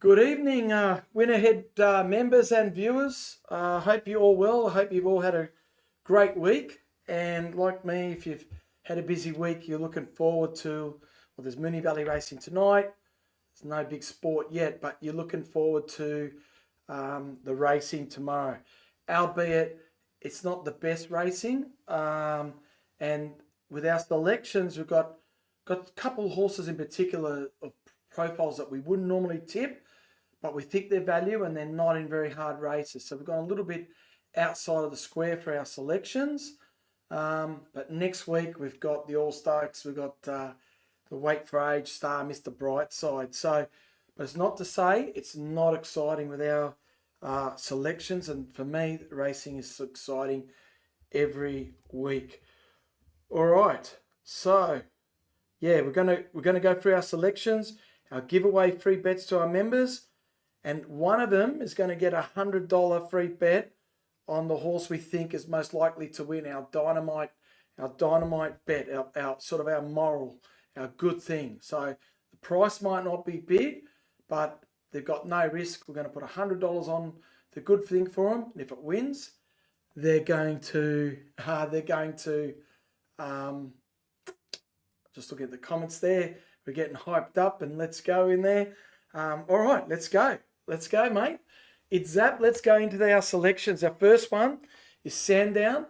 Good evening, Win Ahead members and viewers. Hope you're all well. I hope you've all had a great week. And like me, if you've had a busy week, you're looking forward to, well, there's Moonee Valley racing tonight. There's no big sport yet, but you're looking forward to the racing tomorrow. Albeit it's not the best racing. And with our selections, we've got a couple of horses in particular of profiles that we wouldn't normally tip, but we think they're value and they're not in very hard races. So we've gone a little bit outside of the square for our selections. But next week we've got the All Stokes, we've got the Wait for Age star, Mr. Brightside. So, but it's not to say it's not exciting with our selections. And for me, racing is exciting every week. All right, so yeah, we're gonna go through our selections, our giveaway free bets to our members, and one of them is going to get $100 free bet on the horse we think is most likely to win, our Dynamite bet, our sort of our moral, our good thing. So the price might not be big, but they've got no risk. We're going to put $100 on the good thing for them, and if it wins, they're going to just look at the comments there. We're getting hyped up, and let's go in there. All right, let's go. Let's go, mate. It's Zap. Let's go into our selections. Our first one is Sandown,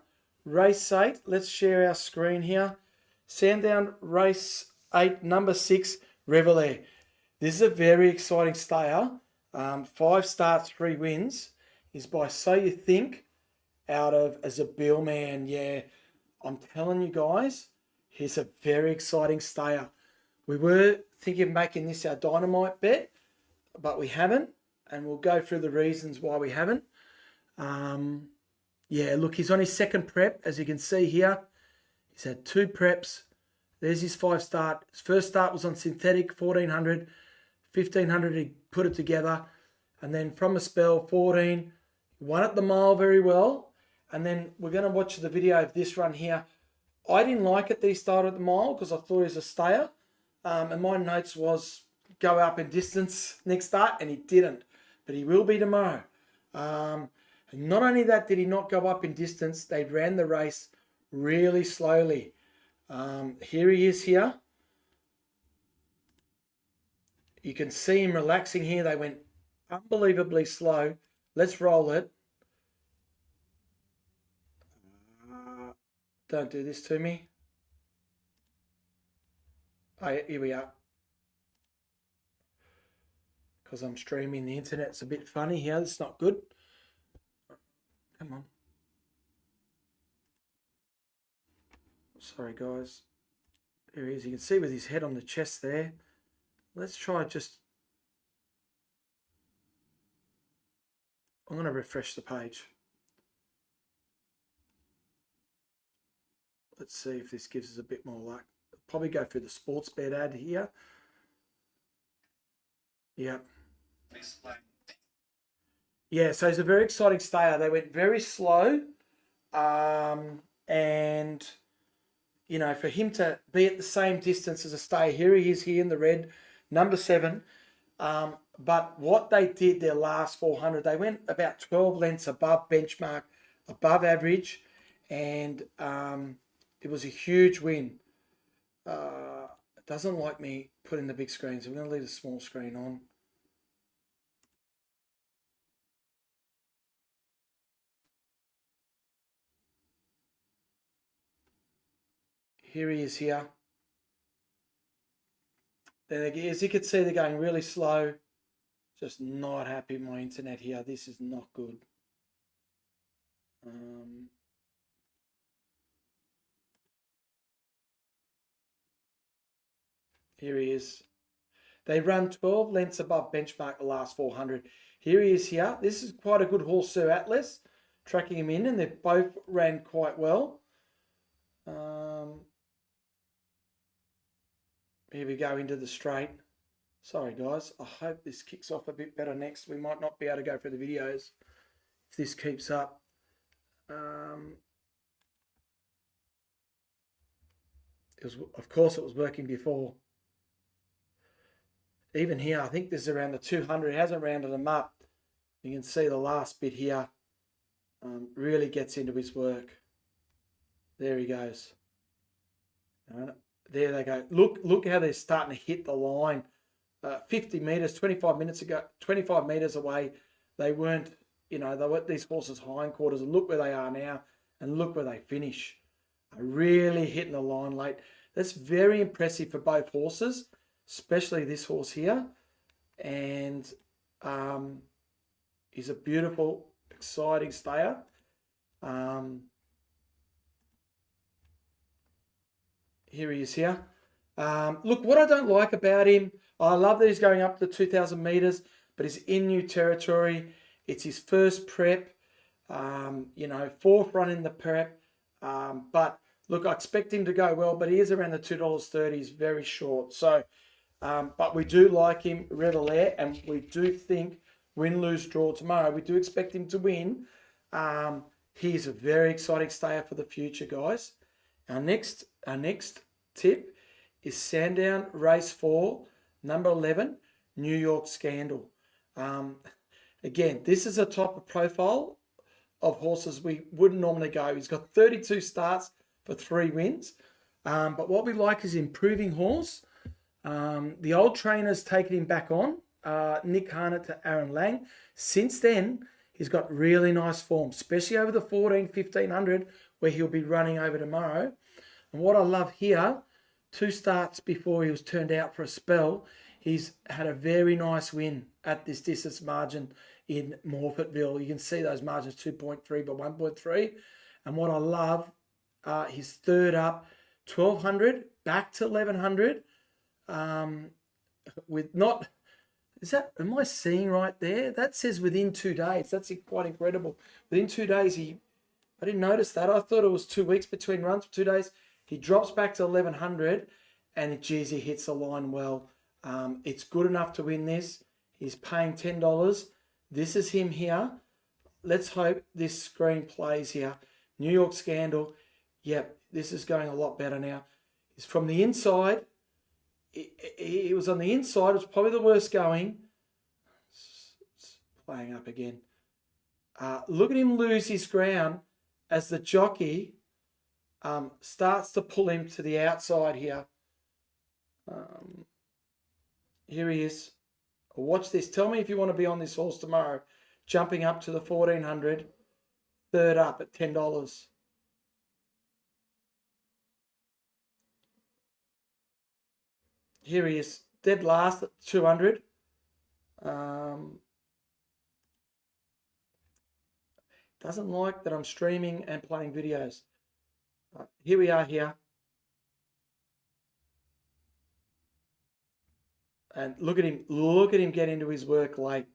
race 8. Let's share our screen here. Sandown, race 8, number 6, Reveille. This is a very exciting stayer. 5 starts, 3 wins. Is by So You Think out of Zabil Man. Yeah, I'm telling you guys, he's a very exciting stayer. We were thinking of making this our Dynamite bet, but we haven't, and we'll go through the reasons why we haven't. Yeah, look, he's on his second prep, as you can see here. He's had 2 preps. There's his 5 start. His first start was on synthetic, 1400. 1500, he put it together. And then from a spell, 14. He won at the mile very well. And then we're going to watch the video of this run here. I didn't like it that he started at the mile because I thought he was a stayer. And my notes was go up in distance next start, and he didn't. But he will be tomorrow. And not only that did he not go up in distance, they ran the race really slowly. Here he is here. You can see him relaxing here. They went unbelievably slow. Let's roll it. Don't do this to me. Oh, here we are. Because I'm streaming the internet, it's a bit funny here. It's not good. Come on. Sorry, guys. There he is. You can see with his head on the chest there. Let's try just... I'm going to refresh the page. Let's see if this gives us a bit more luck. Probably go through the sports bet ad here. Yeah. Yeah, so it's a very exciting stayer. They went very slow. And, you know, for him to be at the same distance as a stayer, here he is here in the red, number 7. But what they did their last 400, they went about 12 lengths above benchmark, above average, and it was a huge win. It doesn't like me putting the big screen, so we're going to leave the small screen on. Here he is here. Then as you can see, they're going really slow. Just not happy with my internet here. This is not good. Here he is. They run 12 lengths above benchmark the last 400. Here he is here. This is quite a good horse, Sir Atlas. Tracking him in, and they both ran quite well. Here we go into the straight. Sorry, guys. I hope this kicks off a bit better next. We might not be able to go for the videos if this keeps up. Of course, it was working before. even here, I think this is around the 200. It hasn't rounded them up. You can see the last bit here really gets into his work. There he goes. There they go. Look how they're starting to hit the line. 50 meters, 25 meters away. They weren't, they were these horses' hindquarters. And look where they are now, and look where they finish. Really hitting the line late. That's very impressive for both horses, especially this horse here. And he's a beautiful, exciting stayer. Here he is here. Look, what I don't like about him, I love that he's going up to 2,000 meters, but he's in new territory. It's his first prep, fourth run in the prep. But look, I expect him to go well, but he is around the $2.30. He's very short. So, but we do like him, Red Alert, and we do think win, lose, draw tomorrow. We do expect him to win. He's a very exciting stayer for the future, guys. Our next tip is Sandown Race 4, number 11, New York Scandal. Again, this is a type of profile of horses we wouldn't normally go. He's got 32 starts for 3 wins. But what we like is improving horse. The old trainer's taken him back on, Nick Harnett to Aaron Lang. Since then, he's got really nice form, especially over the 1500, where he'll be running over tomorrow. And what I love here, 2 starts before he was turned out for a spell, he's had a very nice win at this distance margin in Morfettville. You can see those margins, 2.3 by 1.3. And what I love, his third up, 1,200, back to 1,100, with not... am I seeing right there? That says within 2 days. That's quite incredible. Within 2 days, I didn't notice that. I thought it was 2 weeks between runs, 2 days. He drops back to 1,100, and geez, he hits the line well. It's good enough to win this. He's paying $10. This is him here. Let's hope this screen plays here. New York Scandal. Yep, this is going a lot better now. He's from the inside. He was on the inside. It was probably the worst going. It's playing up again. Look at him lose his ground as the jockey starts to pull him to the outside here. Here he is. Watch this. Tell me if you want to be on this horse tomorrow. Jumping up to the 1,400. Third up at $10. Here he is. Dead last at 200. Doesn't like that I'm streaming and playing videos. Here we are here. And look at him get into his work late.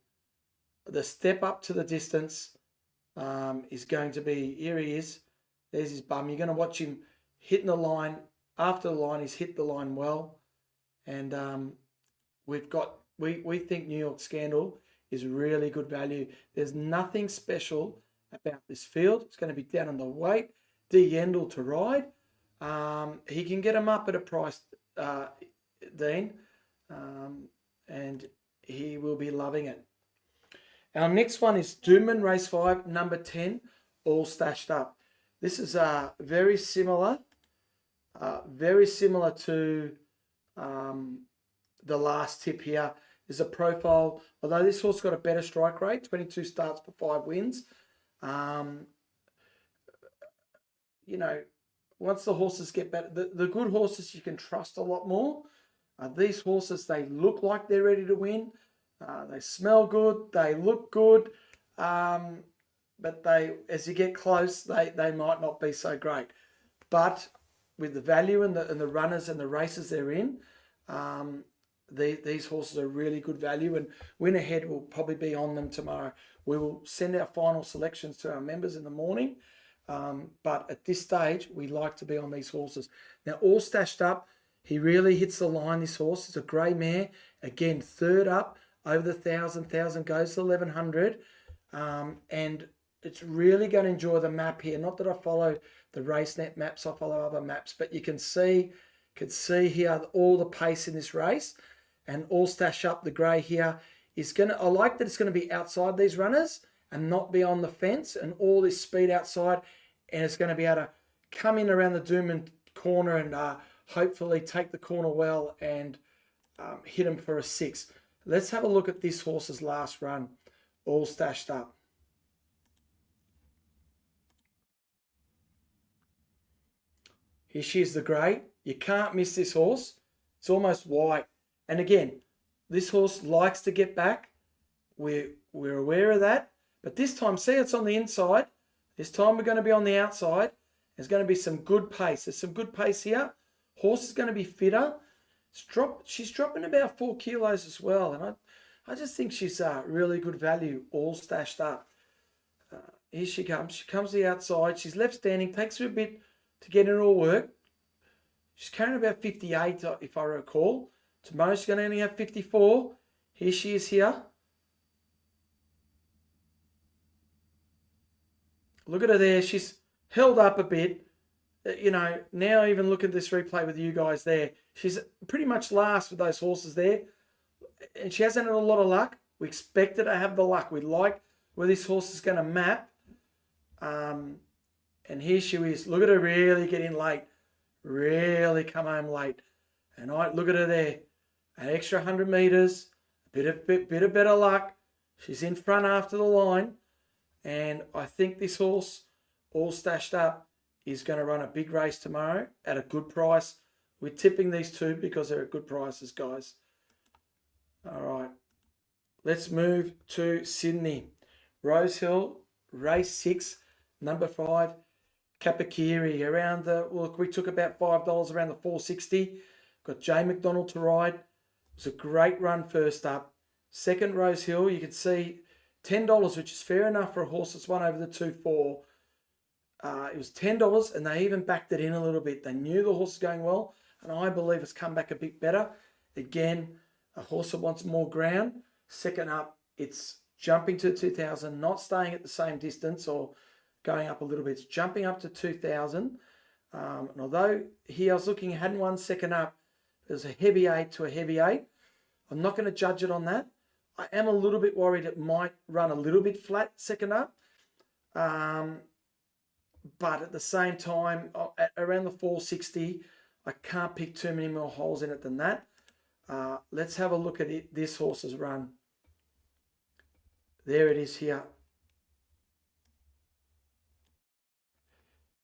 The step up to the distance is going to be, here he is. There's his bum. You're going to watch him hitting the line. After the line, he's hit the line well. And we think New York Scandal is really good value. There's nothing special about this field. It's going to be down on the weight. D. Yendel to ride. He can get him up at a price, Dean. And he will be loving it. Our next one is Doomman Race 5, number 10, all stashed up. This is very similar to the last tip here. Is a profile, although this horse got a better strike rate, 22 starts for 5 wins. Once the horses get better, the good horses you can trust a lot more. These horses, they look like they're ready to win. They smell good. They look good. But as you get close, they might not be so great. But with the value and the runners and the races they're in, these horses are really good value. And Win Ahead will probably be on them tomorrow. We will send our final selections to our members in the morning. But at this stage, we like to be on these horses. Now, all stashed up. He really hits the line, this horse. It's a grey mare. Again, third up, over the 1,000 goes to 1,100. And it's really going to enjoy the map here. Not that I follow the RaceNet maps, I follow other maps. But you can see here all the pace in this race. and All Stash Up, the grey here, is going to, I like that it's going to be outside these runners and not be on the fence, and all this speed outside, and it's going to be able to come in around the Doomman corner and hopefully take the corner well and hit him for a 6. Let's have a look at this horse's last run, All Stashed Up. Here she is, the grey. You can't miss this horse. It's almost white. And again, this horse likes to get back. We're aware of that. But this time, see, it's on the inside. This time we're going to be on the outside. There's going to be some good pace. There's some good pace here. Horse is going to be fitter. She's dropping about 4 kilos as well. And I just think she's really good value, All Stashed Up. Here she comes. She comes to the outside. She's left standing. Takes her a bit to get in all work. She's carrying about 58, if I recall. Tomorrow she's going to only have 54. Here she is here. Look at her there. She's held up a bit. You know, now even look at this replay with you guys there. She's pretty much last with those horses there. And she hasn't had a lot of luck. We expect her to have the luck. We like where this horse is going to map. And here she is. Look at her really get in late. Really come home late. And look at her there. An extra 100 metres. Bit of better luck. She's in front after the line. And I think this horse, All Stashed Up, is going to run a big race tomorrow at a good price. We're tipping these two because they're at good prices, guys. All right. Let's move to Sydney. Rosehill, race 6, number 5, Kapakiri. Around the, look, we took about $5 around the 460. Got Jay McDonald to ride. It was a great run first up. Second, Rosehill, you can see $10, which is fair enough for a horse that's won over the 2-4. It was $10, and they even backed it in a little bit. They knew the horse was going well, and I believe it's come back a bit better. Again, a horse that wants more ground. Second up, it's jumping to 2,000, not staying at the same distance or going up a little bit. It's jumping up to 2,000. And although here I was looking, hadn't won second up, there's a heavy 8 to a heavy 8. I'm not going to judge it on that. I am a little bit worried it might run a little bit flat second up. But at the same time, at around the 460, I can't pick too many more holes in it than that. Let's have a look at this horse's run. There it is here.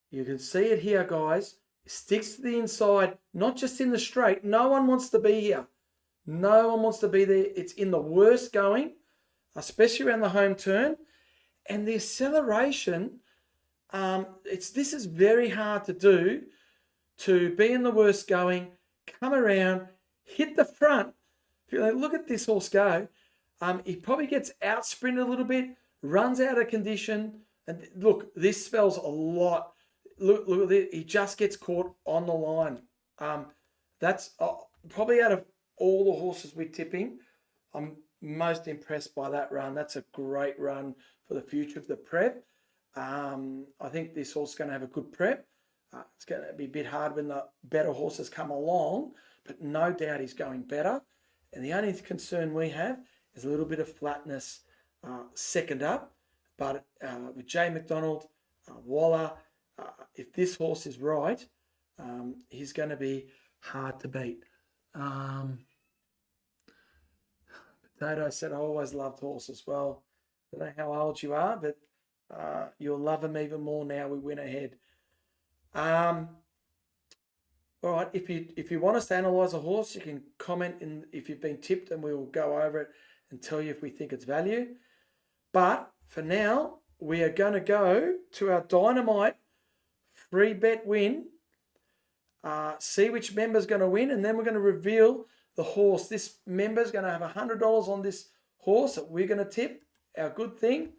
You can see it here, guys. It sticks to the inside, not just in the straight. No one wants to be here. No one wants to be there. It's in the worst going, especially around the home turn. And the acceleration, this is very hard to do, to be in the worst going, come around, hit the front. If you look at this horse go, he probably gets out sprinted a little bit, runs out of condition. And look, this spells a lot. Look, he just gets caught on the line. That's probably out of all the horses we're tipping, I'm most impressed by that run. That's a great run for the future of the prep. I think this horse is going to have a good prep. It's going to be a bit hard when the better horses come along, but no doubt he's going better. And the only concern we have is a little bit of flatness second up. But with Jay McDonald, Waller, if this horse is right, he's going to be hard to beat. Potato said, I always loved horses. Well, I don't know how old you are, but you'll love them even more now we went ahead. All right, if you want us to analyse a horse, you can comment if you've been tipped, and we will go over it and tell you if we think it's value. But for now, we are going to go to our Dynamite free bet win, see which member's going to win, and then we're going to reveal the horse. This member's going to have $100 on this horse that we're going to tip, our good thing,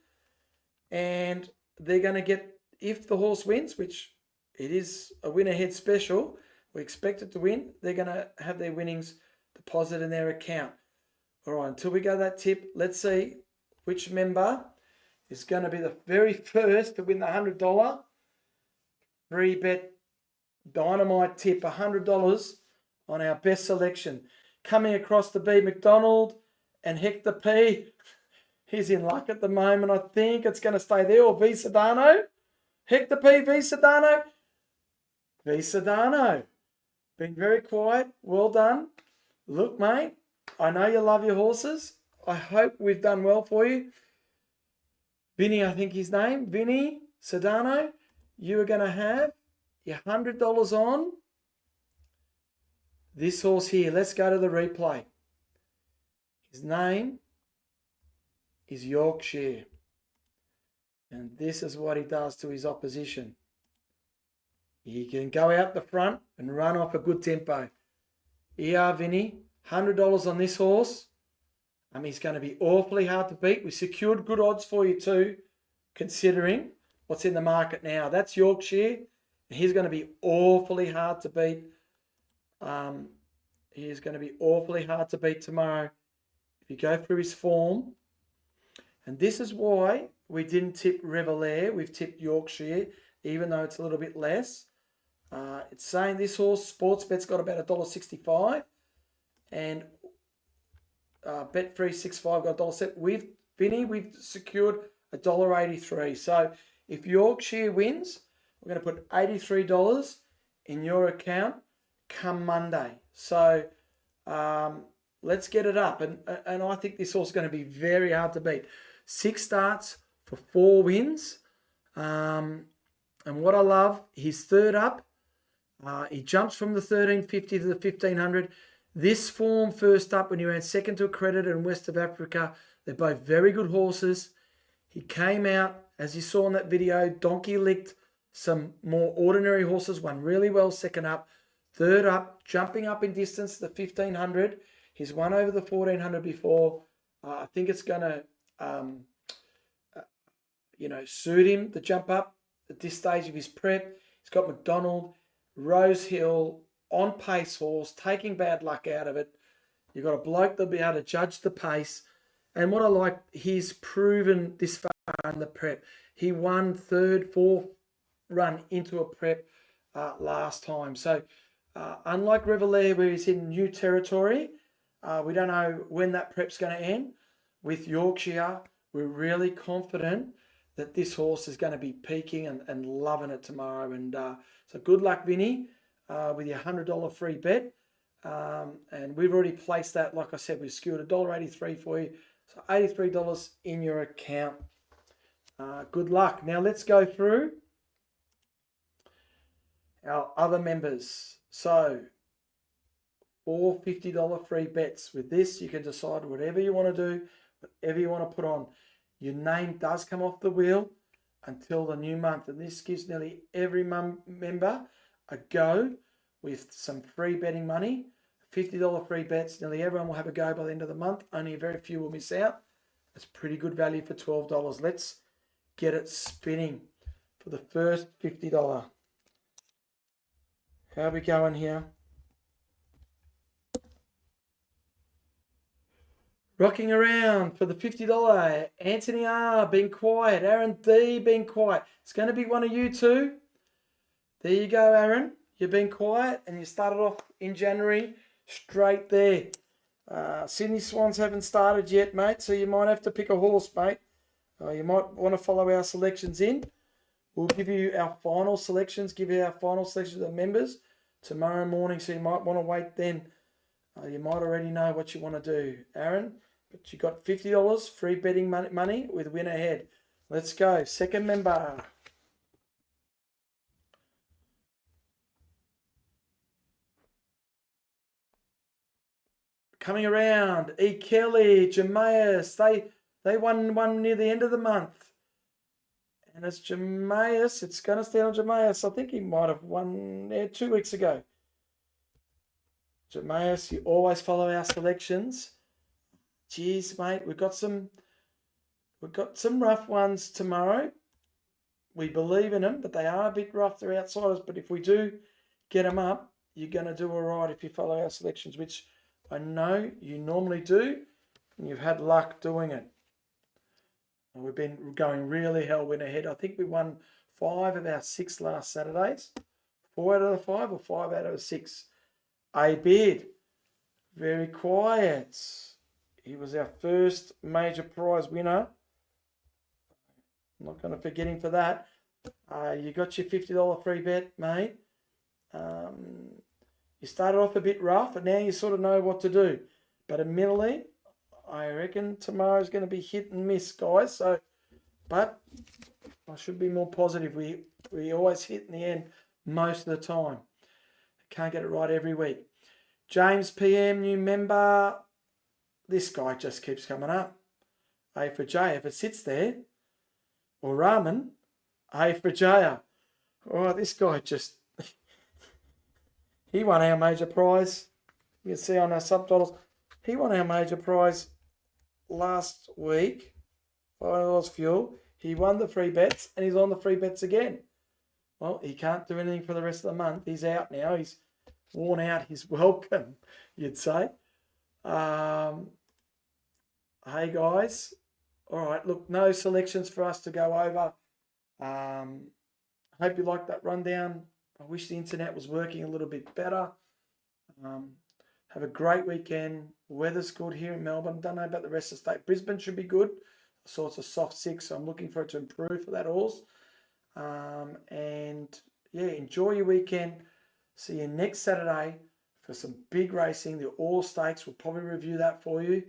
and they're going to get, if the horse wins, which it is a win ahead special, we expect it to win, they're going to have their winnings deposited in their account. All right, until we go that tip, let's see which member is going to be the very first to win the $100 free bet Dynamite tip, $100 on our best selection. coming across to be McDonald and Hector P. He's in luck at the moment. I think it's going to stay there. Or V Sedano. Hector P, V Sedano. V Sedano. Been very quiet. Well done. Look, mate, I know you love your horses. I hope we've done well for you. Vinny, I think his name. Vinny Sedano. You are going to have your $100 on this horse here. Let's go to the replay. His name is Yorkshire. And this is what he does to his opposition. He can go out the front and run off a good tempo. Here, Vinny, $100 on this horse. He's going to be awfully hard to beat. We secured good odds for you too, considering what's in the market now. That's Yorkshire. He's going to be awfully hard to beat. He is going to be awfully hard to beat tomorrow if you go through his form. And this is why we didn't tip Revelair. We've tipped Yorkshire, even though it's a little bit less. It's saying this horse, Sportsbet's got about $1.65. And Bet365 got $1.07. We've secured $1.83. So if Yorkshire wins, we're going to put $83 in your account come Monday. So let's get it up. And I think this horse is going to be very hard to beat. 6 starts for 4 wins. And what I love, he's third up. He jumps from the 1350 to the 1500. This form first up when he ran second to Accredited in West of Africa. They're both very good horses. He came out, as you saw in that video, donkey licked some more ordinary horses, won really well second up. Third up, jumping up in distance to the 1500. He's won over the 1400 before. I think it's going to, suit him to jump up at this stage of his prep. He's got McDonald, Rose Hill, on pace horse, taking bad luck out of it. You've got a bloke that'll be able to judge the pace. And what I like, he's proven this far in the prep. He won third, fourth run into a prep last time. So unlike Revelair, where he's in new territory, we don't know when that prep's going to end. With Yorkshire, we're really confident that this horse is going to be peaking and loving it tomorrow. And so good luck, Vinny, with your $100 free bet. And we've already placed that. Like I said, we've secured $1.83 for you. So $83 in your account. Good luck. Now let's go through our other members. So 4 $50 free bets. With this, you can decide whatever you want to do, whatever you want to put on. Your name does come off the wheel until the new month. And this gives nearly every member a go with some free betting money. $50 free bets. Nearly everyone will have a go by the end of the month. Only a very few will miss out. That's pretty good value for $12. Let's get it spinning for the first $50. How are we going here? Rocking around for the $50. Anthony R. being quiet. Aaron D. being quiet. It's going to be one of you two. There you go, Aaron. You've been quiet and you started off in January straight there. Sydney Swans haven't started yet, mate, so you might have to pick a horse, mate. You might want to follow our selections in. We'll give you our final selections, of the members tomorrow morning, so you might want to wait then. You might already know what you want to do, Aaron. But you got $50 free betting money with win ahead. Let's go. Second member. Coming around, E. Kelly, Jemaeus, they won near the end of the month. And it's Jemaeus. It's going to stand on Jemaeus. I think he might have won 2 weeks ago. Jemaeus, you always follow our selections. Jeez, mate, we've got some rough ones tomorrow. We believe in them, but they are a bit rough. They're outsiders. But if we do get them up, you're going to do all right if you follow our selections, which I know you normally do, and you've had luck doing it. And we've been going really hell win ahead. I think we won 5 of our 6 last Saturdays. 4 out of the 5 or 5 out of the 6. A bid. Very quiet. He was our first major prize winner. I'm not going to forget him for that. You got your $50 free bet, mate. You started off a bit rough, but now you sort of know what to do. But admittedly, I reckon tomorrow's going to be hit and miss, guys. So, but I should be more positive. We always hit in the end most of the time. Can't get it right every week. James PM, new member. This guy just keeps coming up. A for J. If it sits there, or Ramen, A for Jaya. Oh, this guy just... he won our major prize. You can see on our subtitles. He won our major prize last week. $5 fuel. He won the free bets, and he's on the free bets again. Well, he can't do anything for the rest of the month. He's out now. He's worn out his welcome, you'd say. Hey, guys. All right, look, no selections for us to go over. I hope you liked that rundown. I wish the internet was working a little bit better. Have a great weekend. Weather's good here in Melbourne. Don't know about the rest of the state. Brisbane should be good. I saw it's a soft 6, so I'm looking for it to improve for that horse. And yeah, enjoy your weekend. See you next Saturday for some big racing. The All Stakes, we'll probably review that for you,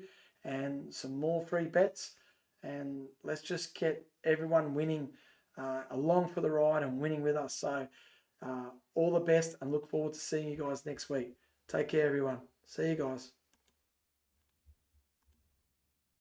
and some more free bets. And let's just get everyone winning along for the ride and winning with us. So all the best, and look forward to seeing you guys next week. Take care, everyone. See you guys.